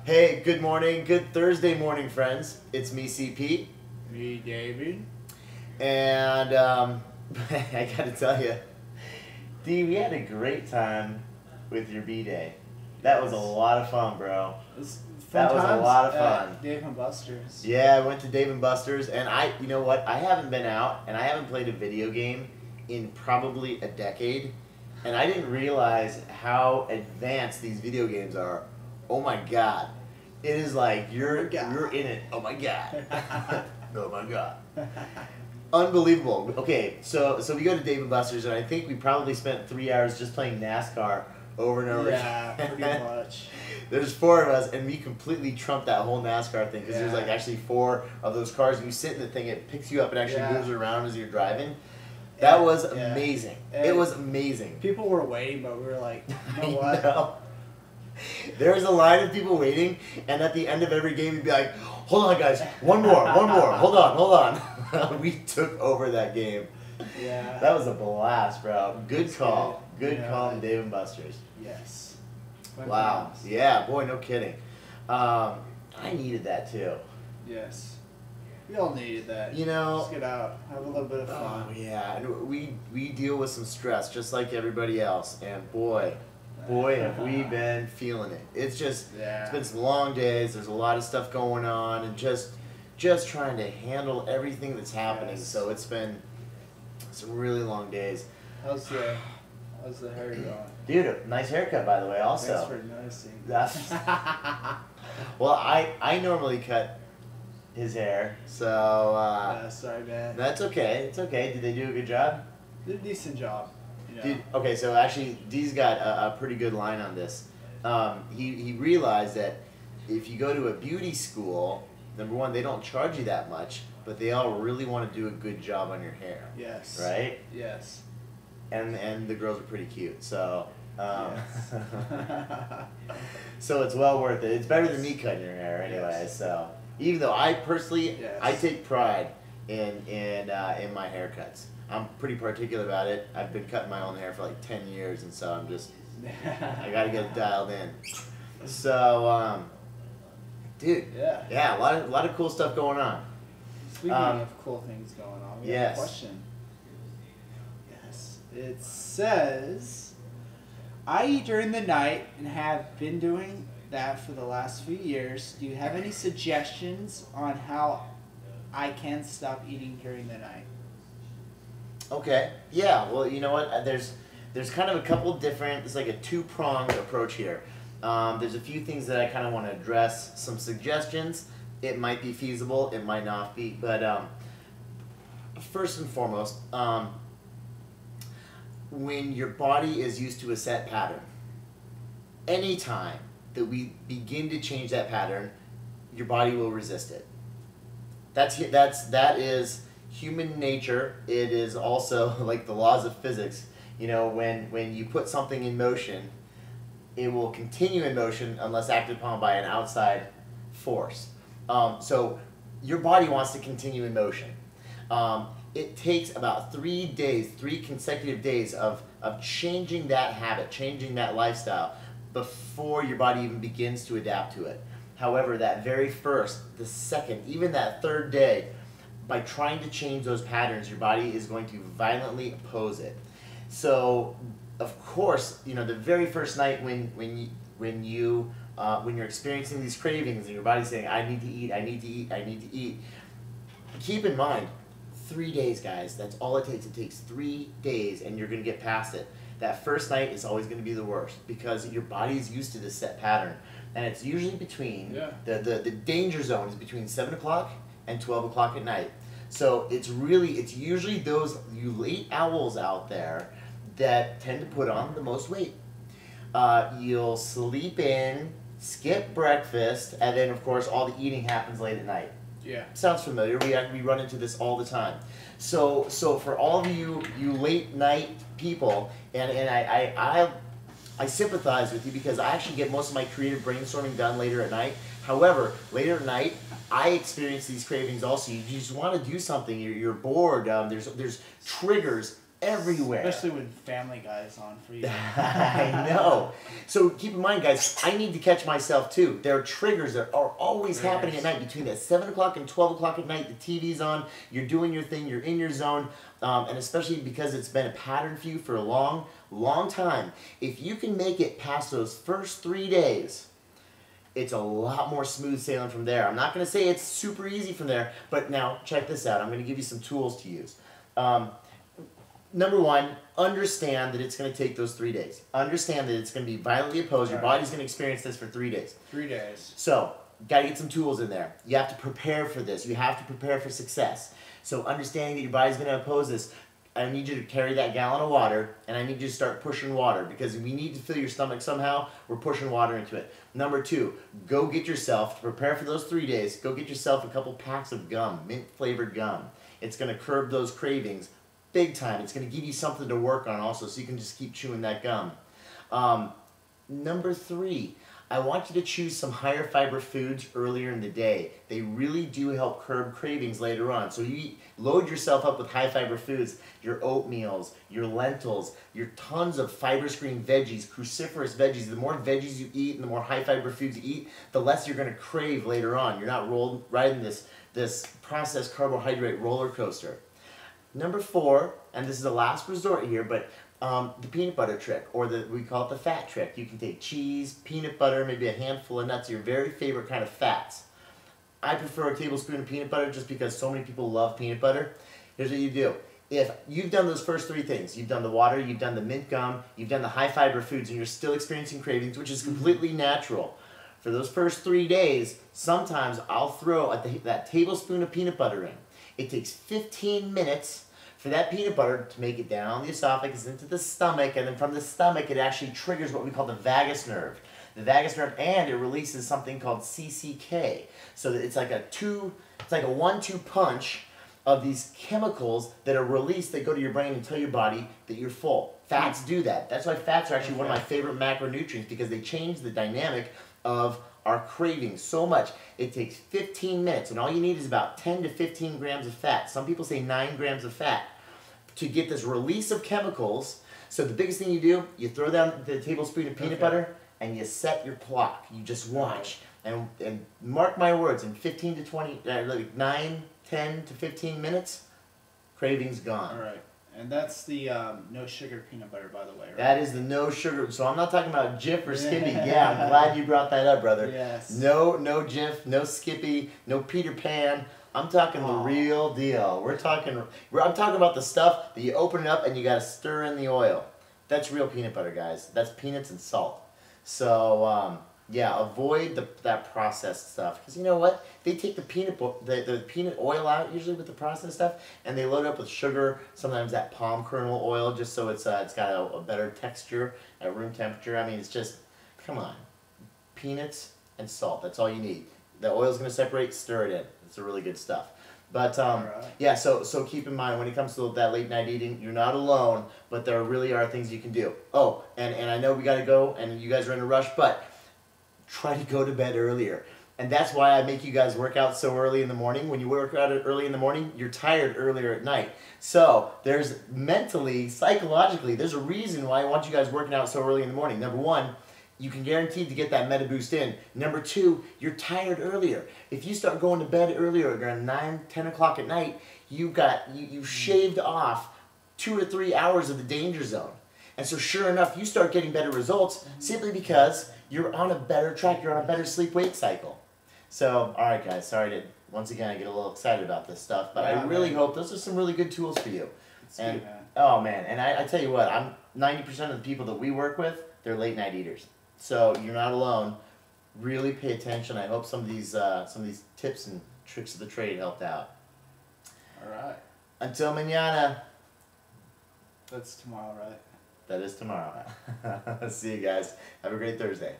Hey, good morning, good Thursday morning, friends. It's me, CP. Me, David. And I gotta tell you, D, we had a great time with your B-Day. That was a lot of fun, bro. That was a lot of fun. Dave and Buster's. Yeah, I went to Dave and Buster's, and you know what? I haven't been out, and I haven't played a video game in probably a decade, and I didn't realize how advanced these video games are. Oh my god. It is like you're in it. Oh my god. Oh my god. Unbelievable. Okay, so we go to Dave and Buster's, and I think we probably spent 3 hours just playing NASCAR over and over again. Yeah, pretty much. There's 4 of us, and we completely trumped that whole NASCAR thing because there's like actually 4 of those cars, and you sit in the thing, it picks you up and actually moves around as you're driving. That was amazing. It was amazing. People were waiting, but we were like, you know what? Know. There's a line of people waiting, and at the end of every game, you'd be like, hold on, guys, one more, hold on. We took over that game. Yeah. That was a blast, bro. Good call. Good call Yeah. to Dave and Buster's. Yes. Wow. Yeah, boy, no kidding. I needed that too. Yes. We all needed that. You know, just get out, have a little bit of fun. Oh yeah, and we deal with some stress just like everybody else, and boy, have we been feeling it. It's just it's been some long days. There's a lot of stuff going on, and just trying to handle everything that's happening. Yes. So it's been some really long days. How's the hair going? Dude, nice haircut by the way. Also, Thanks for noticing. Well, I normally cut his hair, so sorry, man. that's okay. It's okay. Did they do a good job? Did a decent job. You know? Okay, so actually, Dee's got a pretty good line on this. He realized that if you go to a beauty school, number one, they don't charge you that much, but they all really want to do a good job on your hair. Yes. Right? Yes. And the girls are pretty cute, so Yes. so it's well worth it. It's better than me cutting your hair anyway. Yes. So even though I personally Yes. I take pride in my haircuts. I'm pretty particular about it. I've been cutting my own hair for like 10 years, and so I'm just I gotta get it dialed in. So dude, yeah, a lot of cool stuff going on. Speaking of cool things going on, we have a question. Yes. It says, I eat during the night and have been doing that for the last few years. Do you have any suggestions on how I can stop eating during the night? Okay. Yeah. Well, you know what? There's kind of a couple different. It's like a two-pronged approach here. There's a few things that I kind of want to address. Some suggestions. It might be feasible. It might not be. But first and foremost, when your body is used to a set pattern, anytime that we begin to change that pattern, your body will resist it. That is human nature. It is also like the laws of physics. You know, when you put something in motion, it will continue in motion unless acted upon by an outside force. So your body wants to continue in motion. It takes about 3 days, 3 consecutive days of changing that habit, changing that lifestyle before your body even begins to adapt to it. However, that very first, the second, even that 3rd day, by trying to change those patterns, your body is going to violently oppose it. So, of course, you know, the very first night when you're experiencing these cravings and your body's saying, I need to eat, I need to eat, I need to eat, keep in mind, 3 days, guys. That's all it takes. It takes 3 days, and you're going to get past it. That first night is always going to be the worst because your body is used to this set pattern, and it's usually between the danger zone is between 7 o'clock and 12 o'clock at night. So it's usually those you late owls out there that tend to put on the most weight. You'll sleep in, skip breakfast, and then of course all the eating happens late at night. Yeah. Sounds familiar. We run into this all the time. So for all of you late night people, and I sympathize with you because I actually get most of my creative brainstorming done later at night. However, later at night, I experience these cravings also. You just want to do something. You're bored. There's triggers everywhere. Especially when Family Guy's on for you. I know. So keep in mind, guys, I need to catch myself too. There are triggers that are always happening at night between that 7 o'clock and 12 o'clock at night. The TV's on, you're doing your thing, you're in your zone, and especially because it's been a pattern for you for a long, long time. If you can make it past those first 3 days, it's a lot more smooth sailing from there. I'm not going to say it's super easy from there, but now check this out. I'm going to give you some tools to use. Number one, understand that it's going to take those 3 days. Understand that it's going to be violently opposed. Your body's going to experience this for 3 days. 3 days. So, got to get some tools in there. You have to prepare for this. You have to prepare for success. So, understanding that your body's going to oppose this, I need you to carry that gallon of water, and I need you to start pushing water, because we need to fill your stomach somehow. We're pushing water into it. Number two, go get yourself, to prepare for those 3 days, go get yourself a couple packs of gum, mint-flavored gum. It's going to curb those cravings big time. It's going to give you something to work on also, so you can just keep chewing that gum. Number three, I want you to choose some higher fiber foods earlier in the day. They really do help curb cravings later on. So you load yourself up with high fiber foods, your oatmeals, your lentils, your tons of fiber screen veggies, cruciferous veggies. The more veggies you eat and the more high fiber foods you eat, the less you're going to crave later on. You're not riding this processed carbohydrate roller coaster. Number four, and this is the last resort here, but the peanut butter trick, or we call it the fat trick. You can take cheese, peanut butter, maybe a handful of nuts, your very favorite kind of fats. I prefer a tablespoon of peanut butter just because so many people love peanut butter. Here's what you do. If you've done those first three things, you've done the water, you've done the mint gum, you've done the high fiber foods, and you're still experiencing cravings, which is completely natural. For those first 3 days, sometimes I'll throw that tablespoon of peanut butter in. It takes 15 minutes for that peanut butter to make it down the esophagus into the stomach, and then from the stomach it actually triggers what we call the vagus nerve. The vagus nerve, and it releases something called CCK. So that it's like a 1-2 punch of these chemicals that are released that go to your brain and tell your body that you're full. Fats do that. That's why fats are actually one of my favorite macronutrients, because they change the dynamic of our cravings so much. It takes 15 minutes, and all you need is about 10 to 15 grams of fat. Some people say 9 grams of fat to get this release of chemicals. So the biggest thing you do, you throw down the tablespoon of peanut butter, and you set your clock. You just watch. And mark my words, in 15 to 20, like 9, 10 to 15 minutes, cravings gone. All right. And that's the no sugar peanut butter, by the way, right? That is the no sugar. So I'm not talking about Jif or Skippy. Yeah, I'm glad you brought that up, brother. Yes. No Jif, no Skippy, no Peter Pan. I'm talking the real deal. I'm talking about the stuff that you open it up and you got to stir in the oil. That's real peanut butter, guys. That's peanuts and salt. So yeah, avoid that processed stuff, because you know what? They take the peanut oil out usually with the processed stuff, and they load it up with sugar. Sometimes that palm kernel oil, just so it's got a better texture at room temperature. I mean, it's just, come on, peanuts and salt. That's all you need. The oil's gonna separate. Stir it in. It's really good stuff. But yeah, so keep in mind, when it comes to that late night eating, you're not alone, but there really are things you can do. Oh, and I know we gotta go, and you guys are in a rush, but try to go to bed earlier. And that's why I make you guys work out so early in the morning. When you work out early in the morning, you're tired earlier at night. So there's mentally, psychologically, there's a reason why I want you guys working out so early in the morning. Number one, you can guarantee to get that meta boost in. Number two, you're tired earlier. If you start going to bed earlier, around 9, 10 o'clock at night, you shaved off 2 or 3 hours of the danger zone. And so sure enough, you start getting better results simply because you're on a better track, you're on a better sleep-wake cycle. So, all right, guys, sorry to, once again, I get a little excited about this stuff, but I really hope those are some really good tools for you. And, oh, man, and I tell you what, 90% of the people that we work with, they're late-night eaters. So you're not alone. Really pay attention. I hope some of these tips and tricks of the trade helped out. All right. Until mañana. That's tomorrow, right? That is tomorrow. See you guys. Have a great Thursday.